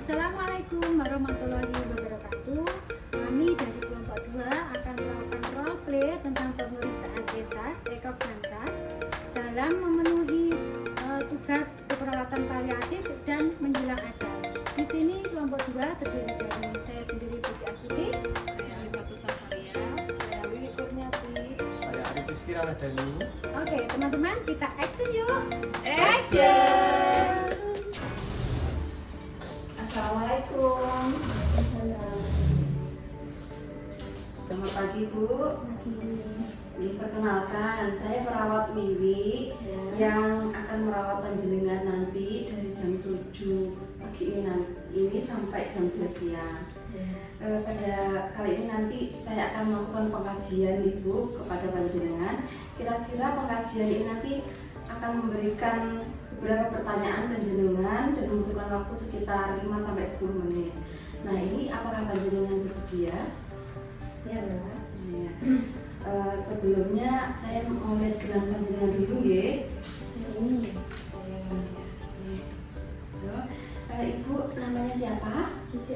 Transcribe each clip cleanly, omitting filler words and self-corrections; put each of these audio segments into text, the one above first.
Assalamualaikum warahmatullahi wabarakatuh. Kami dari kelompok 2 akan melakukan role play tentang pemeriksaan ESAS, ECOG-SAS dalam memenuhi tugas keperawatan paliatif dan menjelang ajal. Di sini kelompok 2 terdiri dari saya sendiri, Puji Astuti, saya Alifatu Safaria, saya Wiwi Kurniati, saya Arif Rizky Ramadhani. Oke, teman-teman, kita action yuk. Action! Assalamualaikum. Selamat pagi Bu. Perkenalkan, saya perawat Wiwi yang akan merawat panjenengan nanti dari jam 7 pagi ini sampai jam 2 siang. Pada kali ini nanti saya akan melakukan pengajian Ibu kepada panjenengan. Kira-kira pengajian ini nanti akan memberikan beberapa pertanyaan panjenengan dan membutuhkan waktu sekitar 5-10 menit. Nah, ini apakah panjenengan bersedia? Ya, Mbak. Ya. Sebelumnya saya mau lihat gelang panjenengan dulu ya. Ini Ibu namanya siapa? Puji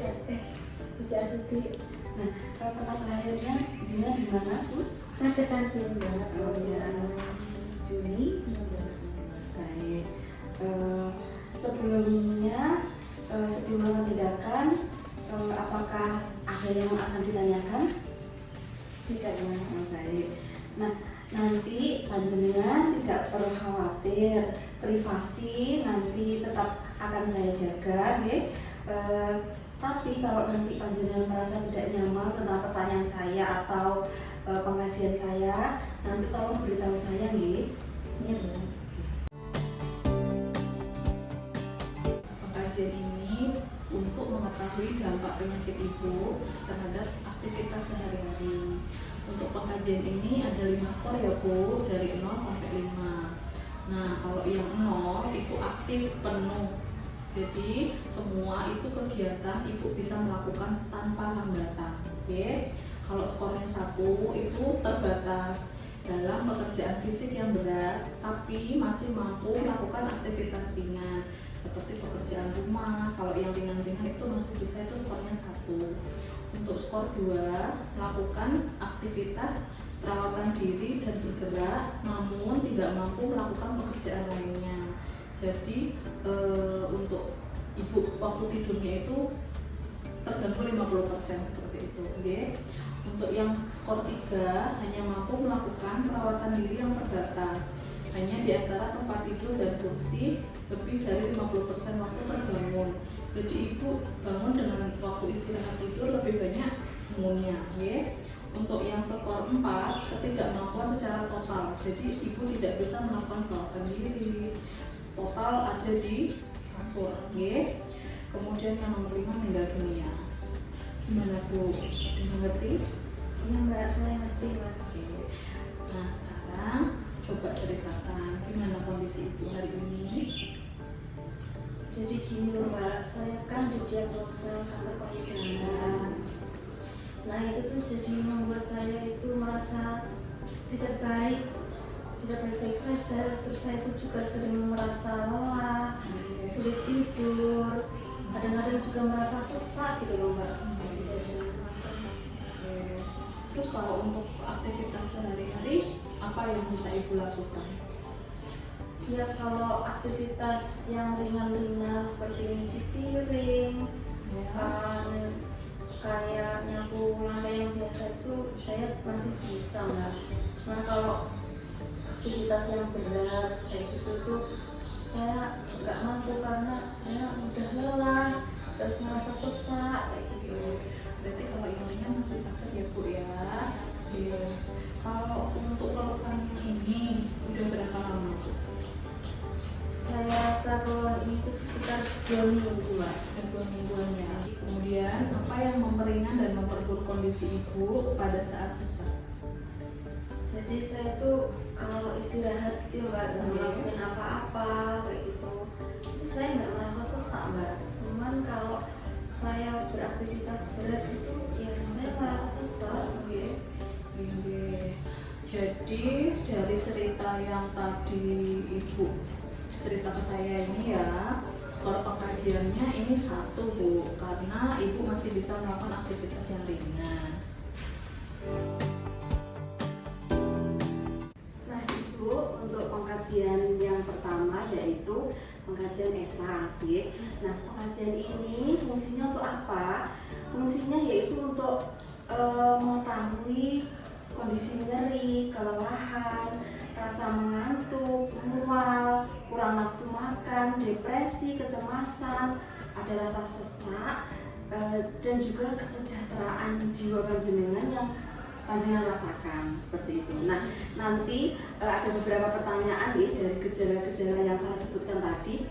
Astuti. Nah, tempat lahirnya jenengan di mana, Bu? Magetan sih, Mbak. Oh ya. Juni 19. Baik. Sebelumnya sebelum melakukan tindakan, apakah ada yang akan ditanyakan? Tidak, Mbak. Oh, baik. Nah, nanti panjenengan tidak perlu khawatir, privasi nanti tetap akan saya jaga, ya. Tapi kalau nanti panjenengan merasa tidak nyaman tentang pertanyaan saya atau pengajian saya, nanti tolong beritahu saya, ya. Iya, Mbak. Pengajian ini untuk mengetahui dampak penyakit Ibu terhadap aktivitas sehari-hari. Untuk pengajian ini ada 5 skor ya Bu, dari 0 sampai 5. Nah, kalau yang 0 itu aktif penuh. Jadi semua itu kegiatan Ibu bisa melakukan tanpa hambatan. Oke. Kalau skornya 1 itu terbatas dalam pekerjaan fisik yang berat, tapi masih mampu melakukan aktivitas ringan seperti pekerjaan rumah. Kalau yang ringan-ringan itu masih bisa, itu skornya 1. Untuk skor 2, melakukan aktivitas perawatan diri dan bergerak namun tidak mampu melakukan pekerjaan lainnya. Jadi untuk Ibu waktu tidurnya itu terganggu 50% seperti itu. Okay? Untuk yang skor 3, hanya mampu melakukan perawatan diri yang terbatas, hanya di antara tempat tidur dan kursi, lebih dari 50% waktu terbangun. Jadi Ibu bangun dengan waktu istirahat tidur lebih banyak bangunnya. Okay? Untuk yang skor 4, ketidakmampuan secara total. Jadi Ibu tidak bisa melakukan perawatan diri total, ada di kasur. Okay? Kemudian yang nomor 5, meninggal dunia. Gimana Bu? Mengerti? Iya Mbak, saya ngerti Mbak. Oke. Nah, sekarang coba ceritakan gimana kondisi Ibu hari ini. Jadi gini loh Mbak, saya kan didiagnosa kanker payudara. Nah itu tuh jadi membuat saya itu merasa tidak baik-baik saja. Terus saya itu juga sering merasa lelah, sulit tidur, kadang-kadang juga merasa sesak gitu loh Mbak. Terus kalau untuk aktivitas sehari-hari apa yang bisa Ibu lakukan? Ya kalau aktivitas yang ringan-ringan seperti nyuci piring, kayak nyapu lantai yang biasa itu saya masih bisa Mbak. Nah kalau aktivitas yang berat kayak gitu tuh saya nggak mampu karena saya udah lelah, terus merasa sesak kayak gitu. Berarti kalau yang ringan masih sakit ya Bu ya. Iya. Kalau untuk pelukannya ini udah berapa lama Bu? Saya rasa kalau itu sekitar 2 minggu Mbak. Udah 2 mingguan ya. Kemudian apa yang memperingan dan memperburuk kondisi Ibu pada saat sesak? Jadi saya tuh kalau istirahat gitu Mbak, nggak ngelakuin apa-apa kayak gitu, itu saya nggak merasa sesak Mbak. Cuman kalau saya beraktivitas berat itu ya saya merasa sesak. Jadi dari cerita yang tadi Ibu cerita ke saya ini ya, skor pengkajiannya ini 1 Bu, karena Ibu masih bisa melakukan aktivitas yang ringan. Nah Ibu, untuk pengkajian yang pertama yaitu pengkajian esas. Nah pengkajian ini fungsinya untuk apa? Fungsinya yaitu untuk mengetahui kondisi nyeri, kelelahan, rasa mengantuk, mual, kurang nafsu makan, depresi, kecemasan, ada rasa sesak, dan juga kesejahteraan jiwa panjenengan yang panjenengan rasakan seperti itu. Nah, nanti ada beberapa pertanyaan nih dari gejala-gejala yang saya sebutkan tadi.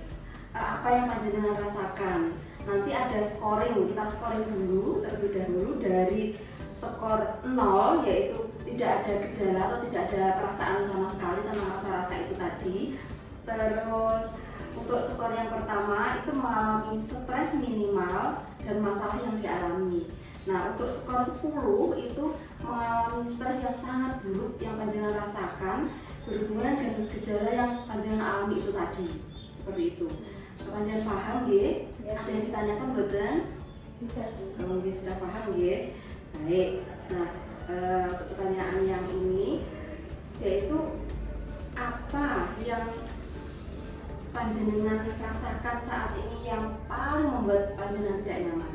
Apa yang panjenengan rasakan? Nanti ada scoring, kita scoring dulu terlebih dahulu dari skor 0, yaitu tidak ada gejala atau tidak ada perasaan sama sekali tentang rasa-rasa itu tadi. Terus untuk skor yang pertama itu mengalami stres minimal dan masalah yang dialami. Nah untuk skor 10 itu mengalami stres yang sangat buruk yang panjenengan rasakan berhubungan dengan gejala yang panjenengan alami itu tadi. Seperti itu. Panjenengan paham nggih? Ada yang ditanyakan betul? Tidak. Kalau nggih sudah paham nggih? Baik. Nah untuk pertanyaan yang ini yaitu apa yang panjenengan rasakan saat ini yang paling membuat panjenengan tidak nyaman?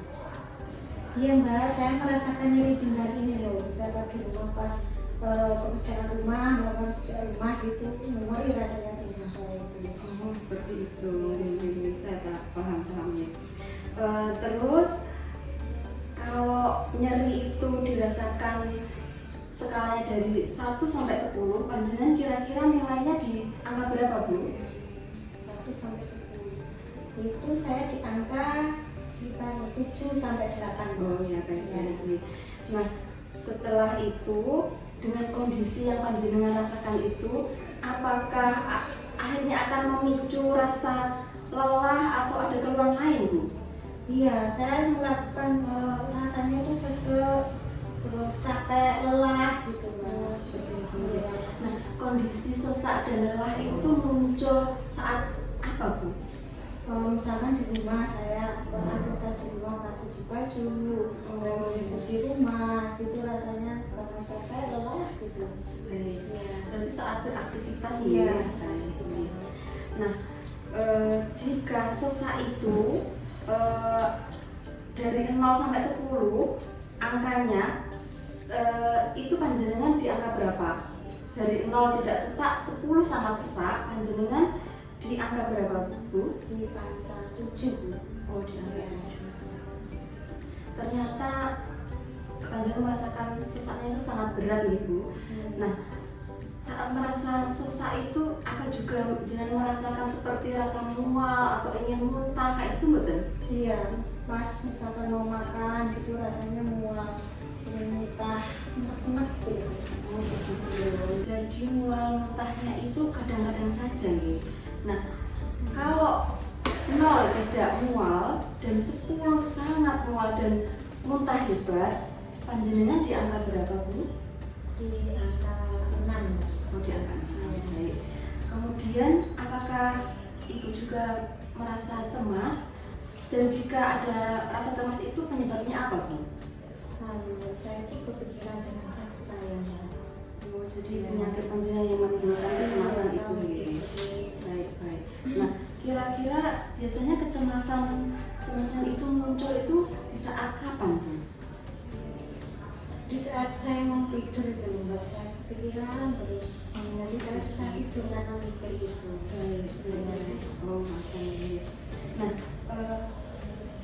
Iya Mbak, saya merasakan nyeri pinggang ini loh. Saya lagi rumah pas pekerjaan rumah, melakukan pekerjaan rumah gitu, mulai rasanya pinggang saya itu. Oh seperti itu, ini saya tak paham ya. Terus kalau nyeri itu dirasakan skalanya dari 1 sampai 10, panjenengan kira-kira nilainya di angka berapa Bu? 1 sampai 10. Itu saya di angka sekitar 7 sampai 8. Oh ya baik. Nah setelah itu dengan kondisi yang panjenengan rasakan itu, apakah akhirnya akan memicu rasa lelah atau ada keluhan lain Bu? Iya, saya melakukan rasanya itu sesek, terus capek, lelah gitu Mbak. Seperti itu. Iya. Nah kondisi sesak dan lelah itu muncul saat apa Bu? Misalkan di rumah saya beraktivitas di rumah, pas cuci baju, bersih rumah, gitu rasanya karena capek, lelah gitu. Baik. Iya. Berarti saat beraktivitas Iya. ya. Baik. Nah jika sesak itu dari 0 sampai 10 angkanya itu panjenengan di angka berapa? Dari 0 tidak sesak, 10 sangat sesak, panjenengan di angka berapa Bu? Di angka 7 Bu. Oh di angka 7. Ternyata panjenengan merasakan sesaknya itu sangat berat nih Bu. Nah saat merasa sesak itu apa juga jenengan merasakan seperti rasa mual atau ingin muntah kayak itu betul? Iya, pas misalkan mau makan gitu rasanya mual, ingin muntah, enak gitu. Oh begitu. Jadi mual muntahnya itu kadang-kadang saja nih. Nah kalau 0 tidak mual dan 10 sangat mual dan muntah hebat, panjenengan di angka berapa Bu? Di angka 6. Oh di angka 6. Baik. Kemudian apakah Ibu juga merasa cemas? Dan jika ada rasa cemas itu penyebabnya apa Bu? Saya itu kepikiran dengan sakit saya Mbak. Oh jadi penyakit panjenengan yang menimbulkan kecemasan itu ya. Baik baik. Nah kira-kira biasanya kecemasan itu muncul itu di saat kapan Bu? Di saat saya mau tidur itu Mbak, saya kepikiran terus, jadi saya susah tidur karena mikir gitu. Baik baik. Oh makanya. Nah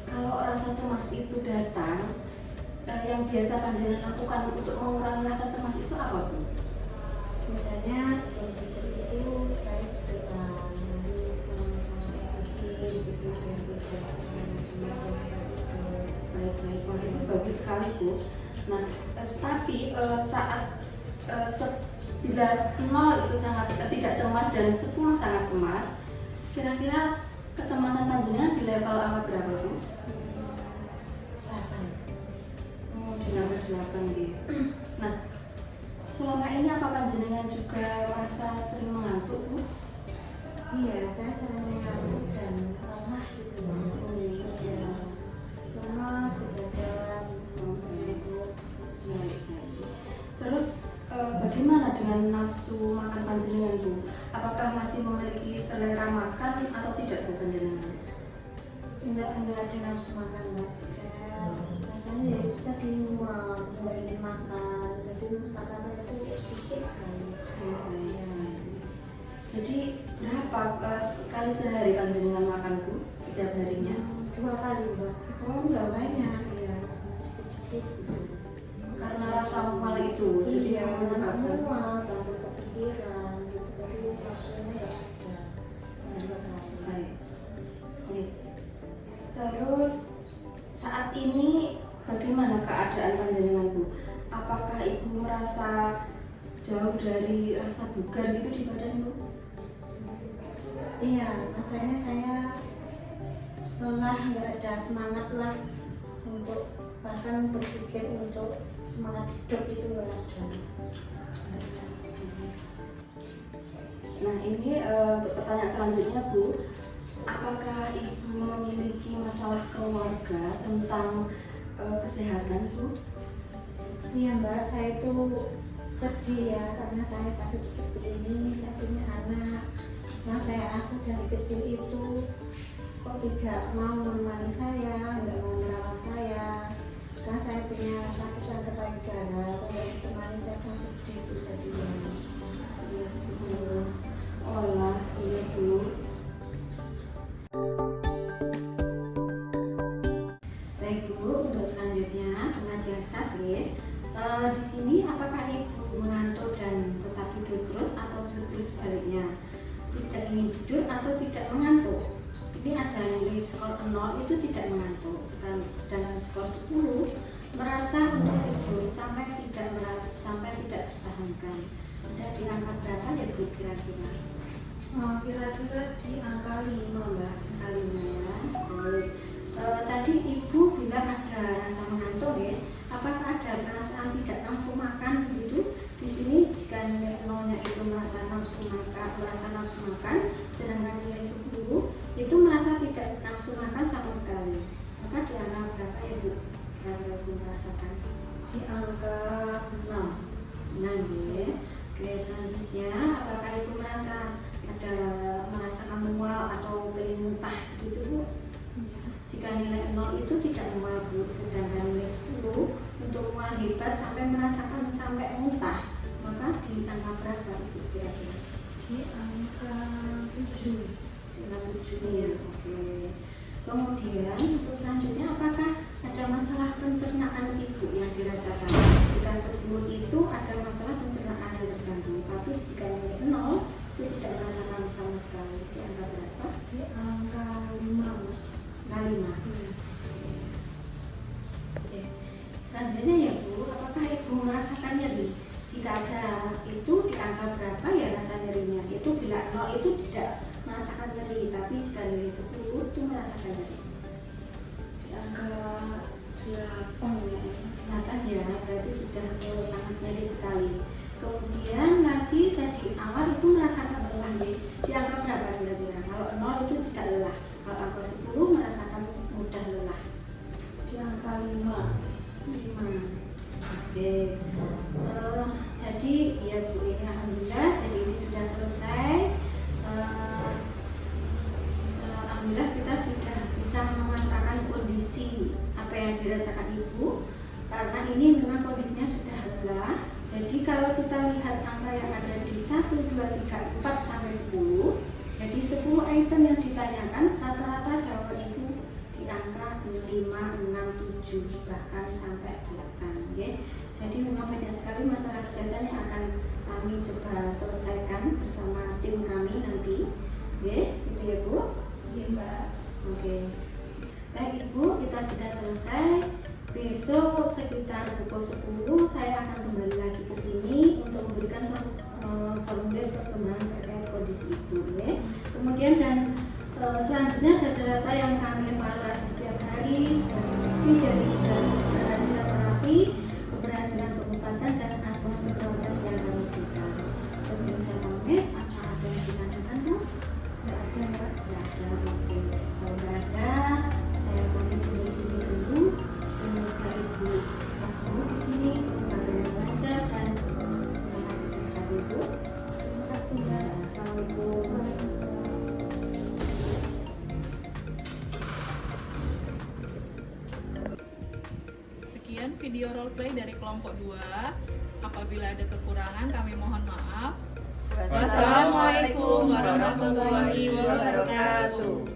kalau rasa cemas itu datang, yang biasa panjenengan lakukan untuk mengurangi rasa cemas itu apa Bu? Misalnya sebelum tidur itu saya berdoa, nanti kalau misalnya sakit gitu dan berdoa Baik baik, wah itu bagus sekali Bu. Nah tapi saat 11 0 itu sangat tidak cemas dan 10 sangat cemas, kira-kira kecemasan panjenengan di level angka berapa Bu? 8. Oh di level 8 gitu. Nah selama ini apa panjenengan juga merasa sering mengantuk Bu? Iya, saya sering mengantuk dan lelah gitu. dengan nafsu makan panjenengan Bu? Apakah masih memiliki selera makan atau tidak Bu panjenengan? Enggak ada nafsu makan Mbak. Saya rasanya ya itu tadi mual, nggak ingin makan, jadi makanan itu sedikit sekali. Jadi berapa kali sehari panjenengan makan Bu? Setiap harinya? 2 kali Mbak. Oh nggak banyak ya. Sedikit gitu. Karena rasa mual itu, jadi Iya, yang karena menyebabkan. mual, takut kepikiran, gitu. Tapi maksudnya nggak ada. Baik. Oke. Terus saat ini bagaimana keadaan panjenengan Bu? Apakah Ibu merasa jauh dari rasa bugar gitu di badan Bu? Iya, rasanya saya lelah, nggak ada semangat lah untuk bahkan berpikir untuk semangat hidup itu nggak ada. Nah ini untuk pertanyaan selanjutnya Bu, apakah Ibu memiliki masalah keluarga tentang kesehatan Bu? Iya Mbak, saya itu sedih ya karena saya sakit seperti ini. Saya punya anak yang saya asuh dari kecil itu kok tidak mau menemani saya, nggak mau merawat saya. Karena saya punya sakit kanker payudara, kalau ditemani saya kan sedih Bu jadinya. Iya Bu. Olah, iya Bu. Baik Bu, untuk selanjutnya pengajian SAS ya. Di sini apakah Ibu mengantuk dan tetap tidur terus atau justru sebaliknya? Tidak ingin tidur atau tidak mengantuk? Ini ada nilai skor 0 itu tidak mengantuk, sedangkan skor 10 merasa untuk tidur sampai tidak tertahankan. Ada di angka berapa ya Bu kira-kira? Kira-kira di angka 5 Mbak. Angka 5 ya. Baik. Tadi Ibu bilang ada rasa mengantuk ya. Apakah ada perasaan tidak nafsu makan gitu? Di sini jika nilai 0-nya itu merasa nafsu makan, sedangkan nilai 10 itu merasa tidak nafsu makan sama sekali. Maka di angka berapa ya Bu? Yang Ibu merasakan? Di angka 6. Nah, ya. Oke, selanjutnya apakah Ibu merasakan mual atau pengen muntah gitu Bu? Jika nilai 0 itu tidak mual Bu, sedangkan nilai 10 untuk mual hebat sampai merasakan sampai muntah, maka di angka berapa Ibu kira-kira? Di angka 7. Angka 7 ya, oke. Kemudian untuk selanjutnya apakah ada masalah pencernaan Ibu yang dirasakan? Jika 10 itu ada masalah pencernaan yang terganggu, tapi jika nilai 0 itu tidak merasakan sama sekali. Di angka berapa? Di angka 5. Angka 5. Oke. Selanjutnya ya Bu, apakah Ibu merasakan nyeri? Jika ada itu di angka berapa ya rasa nyerinya? Itu bila 0 itu tidak merasakan nyeri, tapi jika nilai 10 itu merasakan nyeri. Di angka 8 ya. 8 ya, berarti sudah sangat nyeri sekali. Kemudian lagi tadi awal itu merasakan lelah ya. Di angka berapa kira-kira? Kalau 0 itu tidak lelah, kalau angka 10 merasakan mudah lelah. Di angka 5. 5. Oke. Jadi ya Bu, ini alhamdulillah jadi ini sudah selesai. Alhamdulillah kita sudah bisa memantapkan kondisi apa yang dirasakan Ibu, karena ini memang kondisinya sudah lelah. Jadi kalau kita lihat angka yang ada di 1, 2, 3, 4 sampai 10, jadi 10 item yang ditanyakan rata-rata jawaban Ibu di angka 5, 6, 7 bahkan sampai 8 ya. Jadi memang banyak sekali masalah kesehatan yang akan kami coba selesaikan bersama tim kami nanti ya, gitu ya Bu. Iya Mbak. Oke. Baik Ibu, kita sudah selesai. Besok sekitar pukul 10 saya akan kembali lagi ke sini untuk memberikan formulir perkembangan terkait kondisi Ibu ya. Kemudian dan selanjutnya data-data yang kami evaluasi setiap hari seperti dari keberhasilan terapi, keberhasilan pengobatan dan asuhan keperawatan yang kami berikan. Sebelum saya pamit, apa ada yang ditanyakan Bu? Tidak ada Mbak. Tidak ada, oke. Kalau tidak ada, saya pamit dulu. Semoga Ibu langsung di sini, bagaimana lancar dan selamat istirahat. sekian video roleplay dari kelompok 2. Apabila ada kekurangan kami mohon maaf. Wassalamualaikum warahmatullahi wabarakatuh.